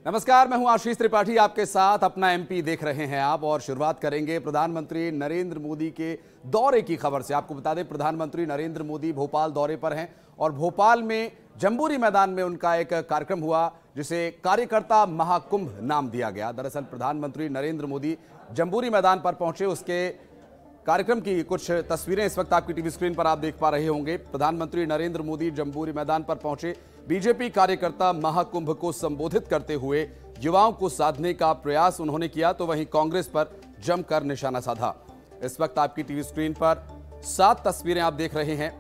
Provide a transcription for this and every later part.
नमस्कार, मैं हूं आशीष त्रिपाठी आपके साथ। अपना एमपी देख रहे हैं आप और शुरुआत करेंगे प्रधानमंत्री नरेंद्र मोदी के दौरे की खबर से। आपको बता दें, प्रधानमंत्री नरेंद्र मोदी भोपाल दौरे पर हैं और भोपाल में जंबूरी मैदान में उनका एक कार्यक्रम हुआ जिसे कार्यकर्ता महाकुंभ नाम दिया गया। दरअसल प्रधानमंत्री नरेंद्र मोदी जंबूरी मैदान पर पहुंचे, उसके कार्यक्रम की कुछ तस्वीरें इस वक्त आपकी टीवी स्क्रीन पर आप देख पा रहे होंगे। प्रधानमंत्री नरेंद्र मोदी जंबूरी मैदान पर पहुंचे, बीजेपी कार्यकर्ता महाकुंभ को संबोधित करते हुए युवाओं को साधने का प्रयास उन्होंने किया, तो वहीं कांग्रेस पर जमकर निशाना साधा। इस वक्त आपकी टीवी स्क्रीन पर 7 तस्वीरें आप देख रहे हैं।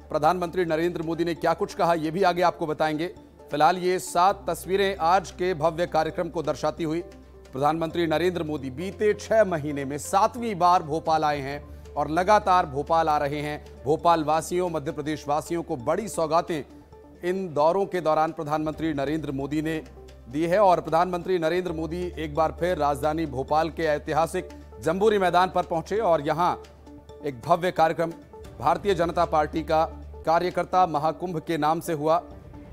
प्रधानमंत्री नरेंद्र मोदी ने क्या कुछ कहा, यह भी आगे आपको बताएंगे। फिलहाल ये 7 तस्वीरें आज के भव्य कार्यक्रम को दर्शाती हुई। प्रधानमंत्री नरेंद्र मोदी बीते 6 महीने में 7वीं बार भोपाल आए हैं और लगातार भोपाल आ रहे हैं। भोपाल वासियों, मध्य प्रदेश वासियों को बड़ी सौगातें इन दौरों के दौरान प्रधानमंत्री नरेंद्र मोदी ने दी है और प्रधानमंत्री नरेंद्र मोदी एक बार फिर राजधानी भोपाल के ऐतिहासिक जंबूरी मैदान पर पहुंचे और यहां एक भव्य कार्यक्रम भारतीय जनता पार्टी का कार्यकर्ता महाकुंभ के नाम से हुआ।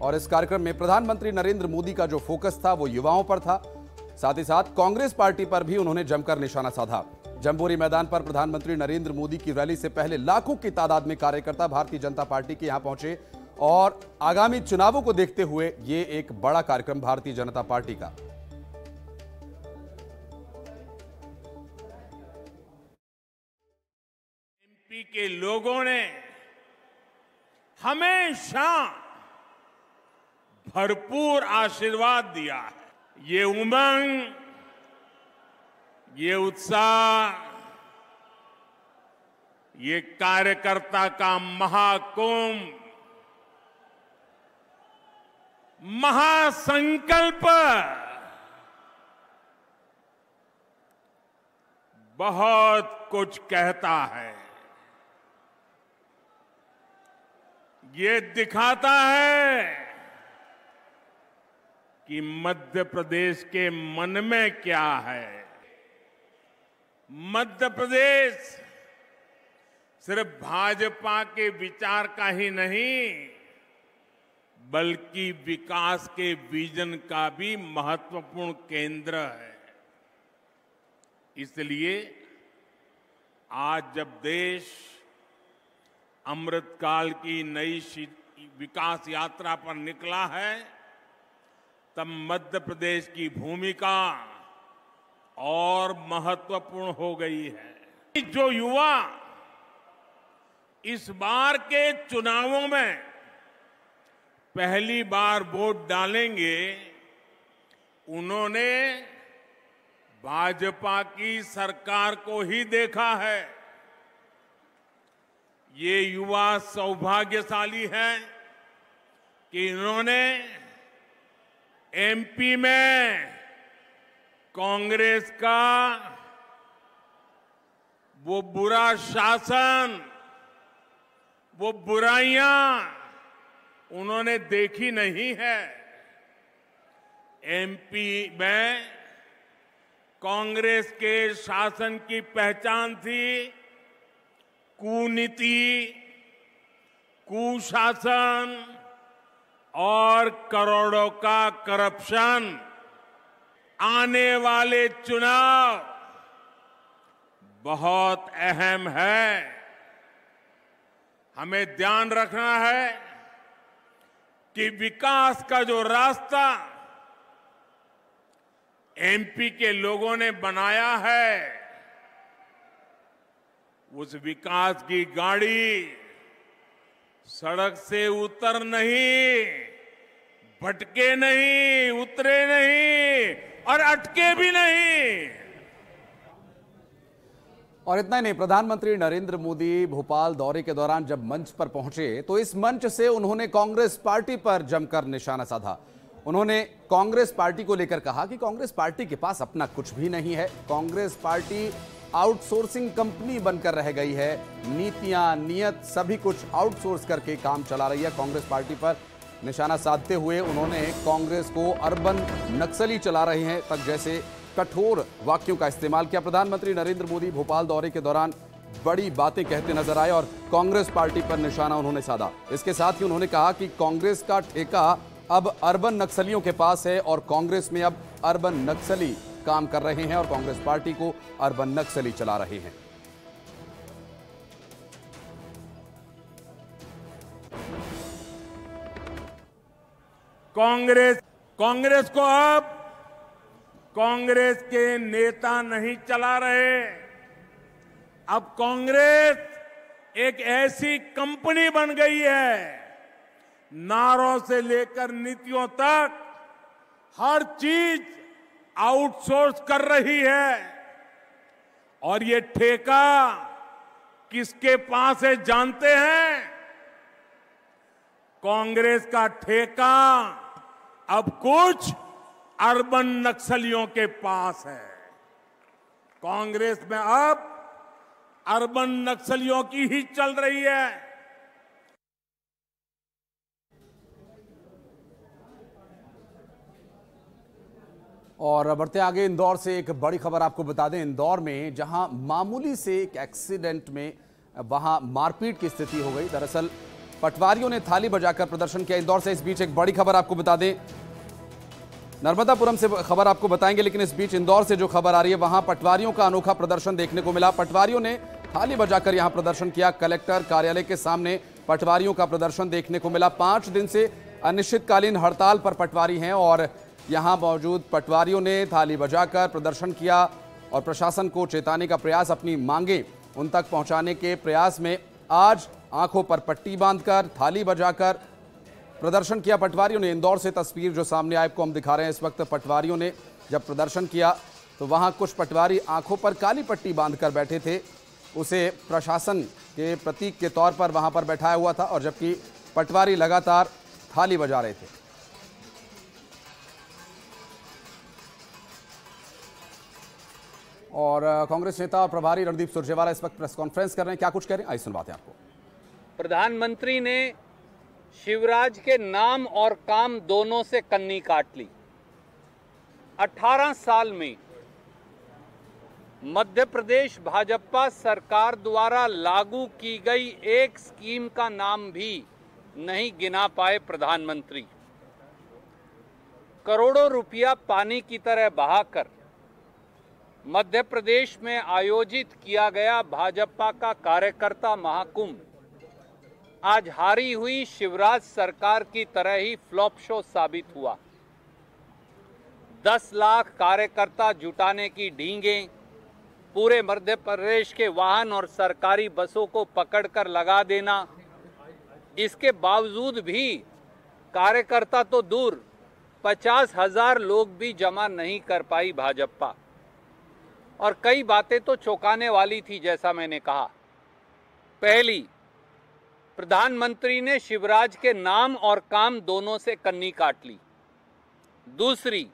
और इस कार्यक्रम में प्रधानमंत्री नरेंद्र मोदी का जो फोकस था वो युवाओं पर था, साथ ही साथ कांग्रेस पार्टी पर भी उन्होंने जमकर निशाना साधा। जंबूरी मैदान पर प्रधानमंत्री नरेंद्र मोदी की रैली से पहले लाखों की तादाद में कार्यकर्ता भारतीय जनता पार्टी के यहां पहुंचे और आगामी चुनावों को देखते हुए ये एक बड़ा कार्यक्रम भारतीय जनता पार्टी का। एमपी के लोगों ने हमेशा भरपूर आशीर्वाद दिया है। ये उमंग, ये उत्साह, ये कार्यकर्ता का महाकुंभ, महासंकल्प बहुत कुछ कहता है। ये दिखाता है कि मध्य प्रदेश के मन में क्या है। मध्य प्रदेश सिर्फ भाजपा के विचार का ही नहीं, बल्कि विकास के विजन का भी महत्वपूर्ण केंद्र है। इसलिए आज जब देश अमृतकाल की नई विकास यात्रा पर निकला है, तब मध्य प्रदेश की भूमिका और महत्वपूर्ण हो गई है। जो युवा इस बार के चुनावों में पहली बार वोट डालेंगे, उन्होंने भाजपा की सरकार को ही देखा है। ये युवा सौभाग्यशाली हैं कि इन्होंने एमपी में कांग्रेस का वो बुरा शासन, वो बुराइयां उन्होंने देखी नहीं है। एमपी में कांग्रेस के शासन की पहचान थी कूनीति, कुशासन और करोड़ों का करप्शन। आने वाले चुनाव बहुत अहम है। हमें ध्यान रखना है कि विकास का जो रास्ता एमपी के लोगों ने बनाया है, उस विकास की गाड़ी सड़क से उतर नहीं, भटके नहीं, उतरे नहीं और अटके भी नहीं। और इतना ही नहीं, प्रधानमंत्री नरेंद्र मोदी भोपाल दौरे के दौरान जब मंच पर पहुंचे तो इस मंच से उन्होंने कांग्रेस पार्टी पर जमकर निशाना साधा। उन्होंने कांग्रेस पार्टी को लेकर कहा कि कांग्रेस पार्टी के पास अपना कुछ भी नहीं है। कांग्रेस पार्टी आउटसोर्सिंग कंपनी बनकर रह गई है। नीतियां, नियत सभी कुछ आउटसोर्स करके काम चला रही है। कांग्रेस पार्टी पर निशाना साधते हुए उन्होंने कांग्रेस को अर्बन नक्सली चला रहे हैं तक जैसे कठोर वाक्यों का इस्तेमाल किया। प्रधानमंत्री नरेंद्र मोदी भोपाल दौरे के दौरान बड़ी बातें कहते नजर आए और कांग्रेस पार्टी पर निशाना उन्होंने साधा। इसके साथ ही उन्होंने कहा कि कांग्रेस का ठेका अब अर्बन नक्सलियों के पास है और कांग्रेस में अब अर्बन नक्सली काम कर रहे हैं और कांग्रेस पार्टी को अर्बन नक्सली चला रहे हैं। कांग्रेस को अब कांग्रेस के नेता नहीं चला रहे। अब कांग्रेस एक ऐसी कंपनी बन गई है, नारों से लेकर नीतियों तक हर चीज आउटसोर्स कर रही है। और ये ठेका किसके पास है जानते हैं? कांग्रेस का ठेका अब कुछ अर्बन नक्सलियों के पास है। कांग्रेस में अब अर्बन नक्सलियों की ही चल रही है। और बढ़ते आगे, इंदौर से एक बड़ी खबर आपको बता दें। इंदौर में जहां मामूली से एक एक्सीडेंट में वहां मारपीट की स्थिति हो गई। दरअसल पटवारियों ने थाली बजाकर प्रदर्शन किया इंदौर से। इस बीच एक बड़ी खबर आपको बता दें, नर्मदापुरम से खबर आपको बताएंगे, लेकिन इस बीच इंदौर से जो खबर आ रही है वहां पटवारियों का अनोखा प्रदर्शन देखने को मिला। पटवारियों ने थाली बजाकर यहां प्रदर्शन किया। कलेक्टर कार्यालय के सामने पटवारियों का प्रदर्शन देखने को मिला। 5 दिन से अनिश्चितकालीन हड़ताल पर पटवारी हैं और यहां मौजूद पटवारियों ने थाली बजाकर प्रदर्शन किया और प्रशासन को चेताने का प्रयास, अपनी मांगे उन तक पहुंचाने के प्रयास में आज आंखों पर पट्टी बांधकर थाली बजाकर प्रदर्शन किया पटवारियों ने। इंदौर से तस्वीर जो सामने आपको हम दिखा रहे हैं इस वक्त, पटवारियों ने जब प्रदर्शन किया तो वहां कुछ पटवारी आंखों पर काली पट्टी बांधकर बैठे थे, उसे प्रशासन के प्रतीक के तौर पर वहां पर बैठाया हुआ था, और जबकि पटवारी लगातार थाली बजा रहे थे। और कांग्रेस नेता और प्रभारी रणदीप सुरजेवाला इस वक्त प्रेस कॉन्फ्रेंस कर रहे हैं। क्या कुछ कह रहे हैं, आइए सुनवाते हैं आपको। प्रधानमंत्री ने शिवराज के नाम और काम दोनों से कन्नी काट ली। 18 साल में मध्य प्रदेश भाजपा सरकार द्वारा लागू की गई एक स्कीम का नाम भी नहीं गिना पाए प्रधानमंत्री। करोड़ों रुपया पानी की तरह बहाकर मध्य प्रदेश में आयोजित किया गया भाजपा का कार्यकर्ता महाकुंभ आज हारी हुई शिवराज सरकार की तरह ही फ्लॉप शो साबित हुआ। 10 लाख कार्यकर्ता जुटाने की ढींगें, पूरे मध्य प्रदेश के वाहन और सरकारी बसों को पकड़कर लगा देना, इसके बावजूद भी कार्यकर्ता तो दूर 50,000 लोग भी जमा नहीं कर पाई भाजपा। और कई बातें तो चौंकाने वाली थी, जैसा मैंने कहा। पहली, प्रधानमंत्री ने शिवराज के नाम और काम दोनों से कन्नी काट ली। दूसरी,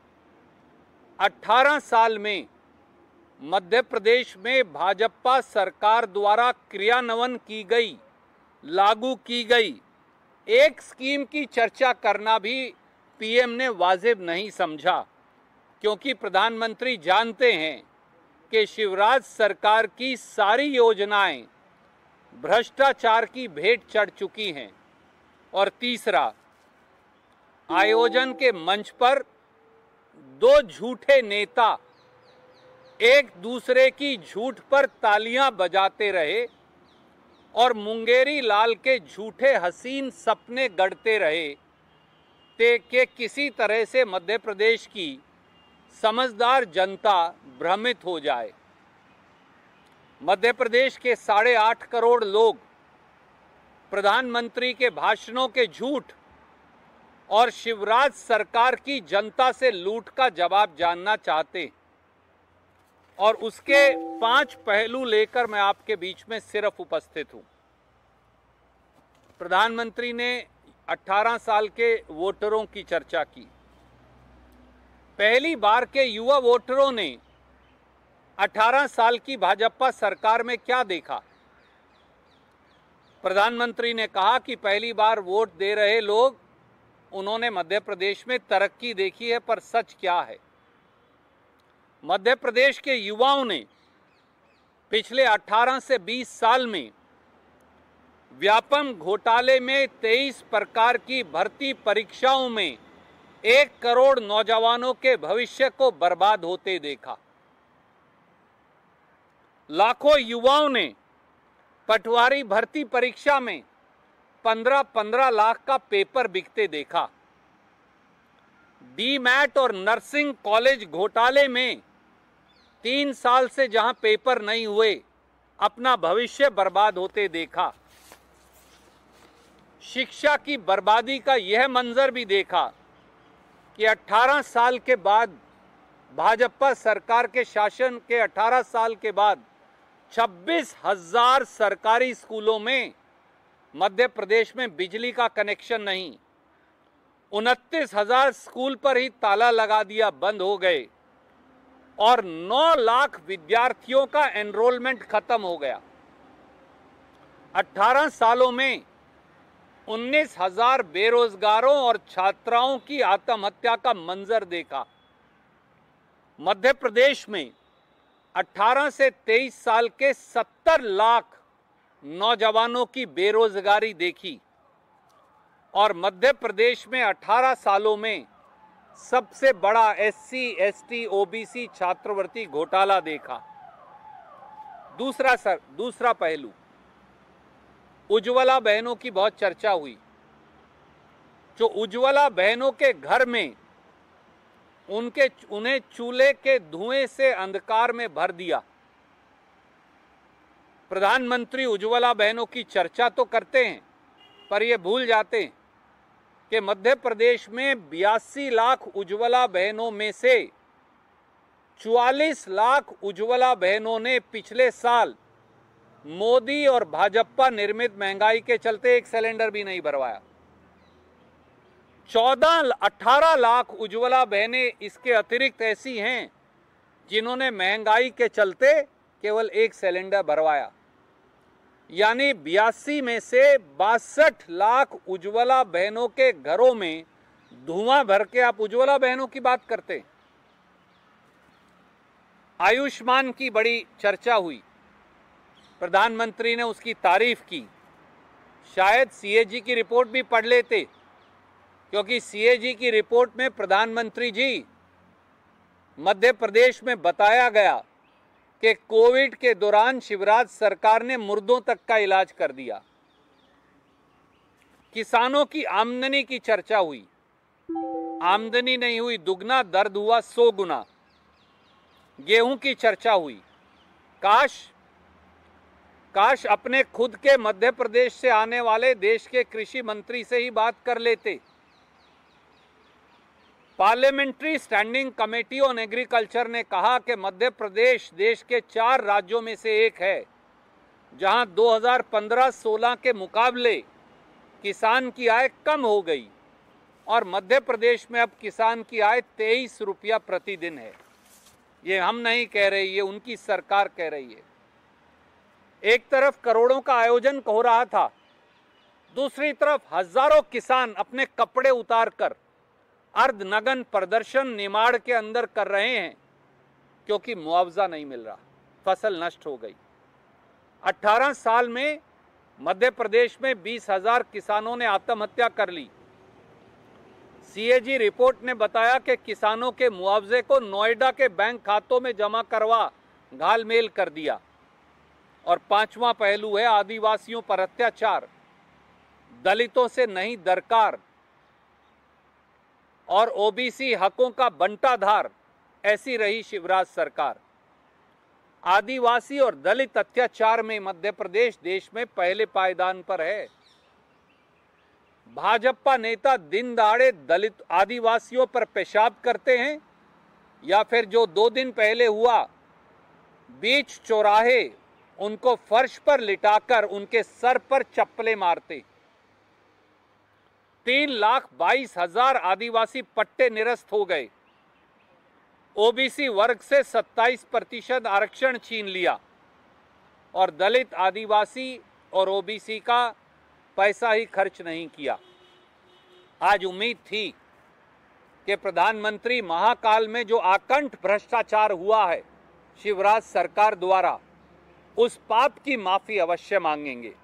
18 साल में मध्य प्रदेश में भाजपा सरकार द्वारा क्रियान्वयन की गई, लागू की गई एक स्कीम की चर्चा करना भी पीएम ने वाजिब नहीं समझा, क्योंकि प्रधानमंत्री जानते हैं कि शिवराज सरकार की सारी योजनाएं भ्रष्टाचार की भेंट चढ़ चुकी हैं। और तीसरा, आयोजन के मंच पर 2 झूठे नेता एक दूसरे की झूठ पर तालियां बजाते रहे और मुंगेरी लाल के झूठे हसीन सपने गढ़ते रहे कि किसी तरह से मध्य प्रदेश की समझदार जनता भ्रमित हो जाए। मध्य प्रदेश के 8.5 करोड़ लोग प्रधानमंत्री के भाषणों के झूठ और शिवराज सरकार की जनता से लूट का जवाब जानना चाहते, और उसके 5 पहलू लेकर मैं आपके बीच में सिर्फ उपस्थित हूं। प्रधानमंत्री ने 18 साल के वोटरों की चर्चा की। पहली बार के युवा वोटरों ने 18 साल की भाजपा सरकार में क्या देखा? प्रधानमंत्री ने कहा कि पहली बार वोट दे रहे लोग, उन्होंने मध्य प्रदेश में तरक्की देखी है, पर सच क्या है? मध्य प्रदेश के युवाओं ने पिछले 18 से 20 साल में व्यापम घोटाले में 23 प्रकार की भर्ती परीक्षाओं में 1 करोड़ नौजवानों के भविष्य को बर्बाद होते देखा। लाखों युवाओं ने पटवारी भर्ती परीक्षा में 15-15 लाख का पेपर बिकते देखा। डीमैट और नर्सिंग कॉलेज घोटाले में 3 साल से जहां पेपर नहीं हुए, अपना भविष्य बर्बाद होते देखा। शिक्षा की बर्बादी का यह मंजर भी देखा कि 18 साल के बाद, भाजपा सरकार के शासन के 18 साल के बाद 26,000 सरकारी स्कूलों में मध्य प्रदेश में बिजली का कनेक्शन नहीं, 29,000 स्कूल पर ही ताला लगा दिया, बंद हो गए और 9 लाख विद्यार्थियों का एनरोलमेंट खत्म हो गया। 18 सालों में 19,000 बेरोजगारों और छात्राओं की आत्महत्या का मंजर देखा। मध्य प्रदेश में 18 से 23 साल के 70 लाख नौजवानों की बेरोजगारी देखी और मध्य प्रदेश में 18 सालों में सबसे बड़ा SC, ST, OBC छात्रवृत्ति घोटाला देखा। दूसरा पहलू, उज्ज्वला बहनों की बहुत चर्चा हुई। जो उज्ज्वला बहनों के घर में उन्हें चूल्हे के धुएं से अंधकार में भर दिया। प्रधानमंत्री उज्ज्वला बहनों की चर्चा तो करते हैं, पर ये भूल जाते हैं कि मध्य प्रदेश में 82 लाख उज्ज्वला बहनों में से 44 लाख उज्ज्वला बहनों ने पिछले साल मोदी और भाजपा निर्मित महंगाई के चलते एक सिलेंडर भी नहीं भरवाया। 18 लाख उज्ज्वला बहनें इसके अतिरिक्त ऐसी हैं जिन्होंने महंगाई के चलते केवल एक सिलेंडर भरवाया। यानी 82 में से 62 लाख उज्ज्वला बहनों के घरों में धुआं भर के आप उज्ज्वला बहनों की बात करते हैं। आयुष्मान की बड़ी चर्चा हुई, प्रधानमंत्री ने उसकी तारीफ की। शायद CAG की रिपोर्ट भी पढ़ लेते, क्योंकि CAG की रिपोर्ट में प्रधानमंत्री जी मध्य प्रदेश में बताया गया कि कोविड के दौरान शिवराज सरकार ने मुर्दों तक का इलाज कर दिया। किसानों की आमदनी की चर्चा हुई, आमदनी नहीं हुई दुगना, दर्द हुआ 100 गुना। गेहूं की चर्चा हुई, काश अपने खुद के मध्य प्रदेश से आने वाले देश के कृषि मंत्री से ही बात कर लेते। Parliamentary standing committee on agriculture ने कहा कि मध्य प्रदेश देश के 4 राज्यों में से एक है जहां 2015-16 के मुकाबले किसान की आय कम हो गई और मध्य प्रदेश में अब किसान की आय 23 रुपया प्रतिदिन है। ये हम नहीं कह रहे, ये उनकी सरकार कह रही है। एक तरफ करोड़ों का आयोजन हो रहा था, दूसरी तरफ हजारों किसान अपने कपड़े उतारकर अर्धनग्न प्रदर्शन निमाड़ के अंदर कर रहे हैं क्योंकि मुआवजा नहीं मिल रहा, फसल नष्ट हो गई। 18 साल में मध्य प्रदेश में 20,000 किसानों ने आत्महत्या कर ली। CAG रिपोर्ट ने बताया कि किसानों के मुआवजे को नोएडा के बैंक खातों में जमा करवा घालमेल कर दिया। और 5वां पहलू है आदिवासियों पर अत्याचार, दलितों से नहीं दरकार और OBC हकों का बंटाधार। ऐसी रही शिवराज सरकार। आदिवासी और दलित अत्याचार में मध्य प्रदेश देश में पहले पायदान पर है। भाजपा नेता दिन दहाड़े दलित आदिवासियों पर पेशाब करते हैं या फिर जो 2 दिन पहले हुआ, बीच चौराहे उनको फर्श पर लिटाकर उनके सर पर चप्पलें मारते। 3,22,000 आदिवासी पट्टे निरस्त हो गए। OBC वर्ग से 27% आरक्षण छीन लिया और दलित, आदिवासी और OBC का पैसा ही खर्च नहीं किया। आज उम्मीद थी कि प्रधानमंत्री महाकाल में जो आकंठ भ्रष्टाचार हुआ है शिवराज सरकार द्वारा, उस पाप की माफी अवश्य मांगेंगे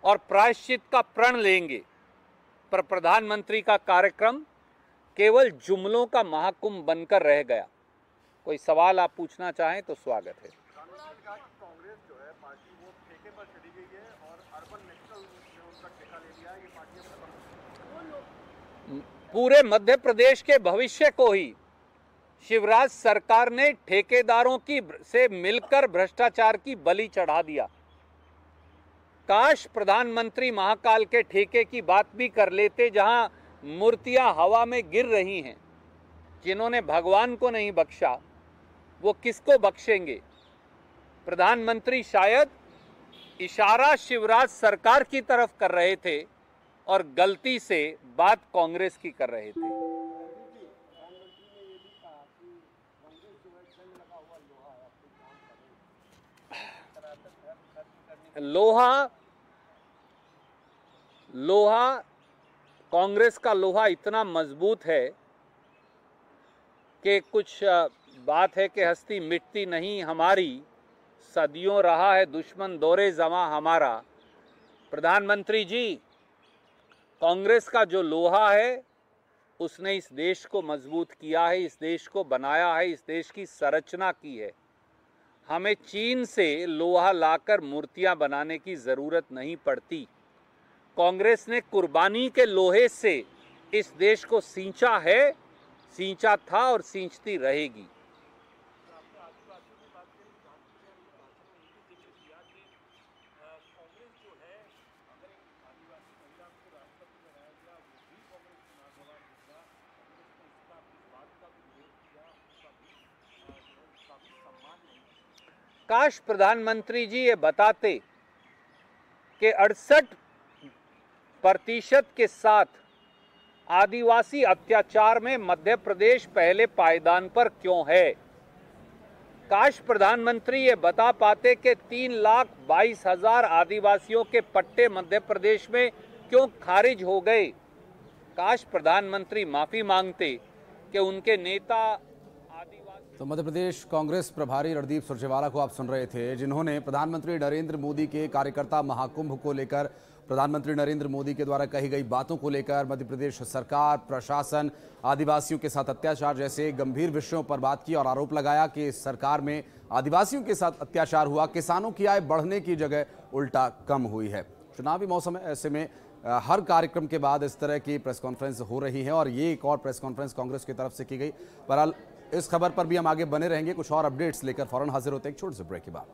और प्रायश्चित का प्रण लेंगे। पर प्रधानमंत्री का कार्यक्रम केवल जुमलों का महाकुंभ बनकर रह गया। कोई सवाल आप पूछना चाहें तो स्वागत है। कांग्रेस जो है पार्टी वो ठेके पर चली गई है और अर्बन नेशनल ने उनका ठेका ले लिया है, ये पार्टी अब खत्म। पूरे मध्य प्रदेश के भविष्य को ही शिवराज सरकार ने ठेकेदारों की से मिलकर भ्रष्टाचार की बलि चढ़ा दिया। काश प्रधानमंत्री महाकाल के ठेके की बात भी कर लेते, जहां मूर्तियां हवा में गिर रही हैं। जिन्होंने भगवान को नहीं बख्शा वो किसको बख्शेंगे? प्रधानमंत्री शायद इशारा शिवराज सरकार की तरफ कर रहे थे और गलती से बात कांग्रेस की कर रहे थे। लोहा कांग्रेस का लोहा इतना मजबूत है कि कुछ बात है कि हस्ती मिटती नहीं हमारी, सदियों रहा है दुश्मन दौरे जमा हमारा। प्रधानमंत्री जी, कांग्रेस का जो लोहा है उसने इस देश को मजबूत किया है, इस देश को बनाया है, इस देश की संरचना की है। हमें चीन से लोहा लाकर मूर्तियां बनाने की ज़रूरत नहीं पड़ती। कांग्रेस ने कुर्बानी के लोहे से इस देश को सींचा है, सींचा था और सींचती रहेगी। काश प्रधानमंत्री जी ये बताते कि 68% के साथ आदिवासी अत्याचार में मध्य प्रदेश पहले पायदान पर क्यों है। काश प्रधानमंत्री ये बता पाते कि 3,22,000 आदिवासियों के पट्टे मध्य प्रदेश में क्यों खारिज हो गए। काश प्रधानमंत्री माफी मांगते कि उनके नेता तो मध्य प्रदेश कांग्रेस प्रभारी रणदीप सुरजेवाला को आप सुन रहे थे, जिन्होंने प्रधानमंत्री नरेंद्र मोदी के कार्यकर्ता महाकुंभ को लेकर, प्रधानमंत्री नरेंद्र मोदी के द्वारा कही गई बातों को लेकर मध्य प्रदेश सरकार, प्रशासन, आदिवासियों के साथ अत्याचार जैसे गंभीर विषयों पर बात की और आरोप लगाया कि इस सरकार में आदिवासियों के साथ अत्याचार हुआ, किसानों की आय बढ़ने की जगह उल्टा कम हुई है। चुनावी मौसम है, ऐसे में हर कार्यक्रम के बाद इस तरह की प्रेस कॉन्फ्रेंस हो रही है और ये एक और प्रेस कॉन्फ्रेंस कांग्रेस की तरफ से की गई। बहरहाल इस खबर पर भी हम आगे बने रहेंगे, कुछ और अपडेट्स लेकर फौरन हाजिर होते हैं एक छोटे से ब्रेक के बाद।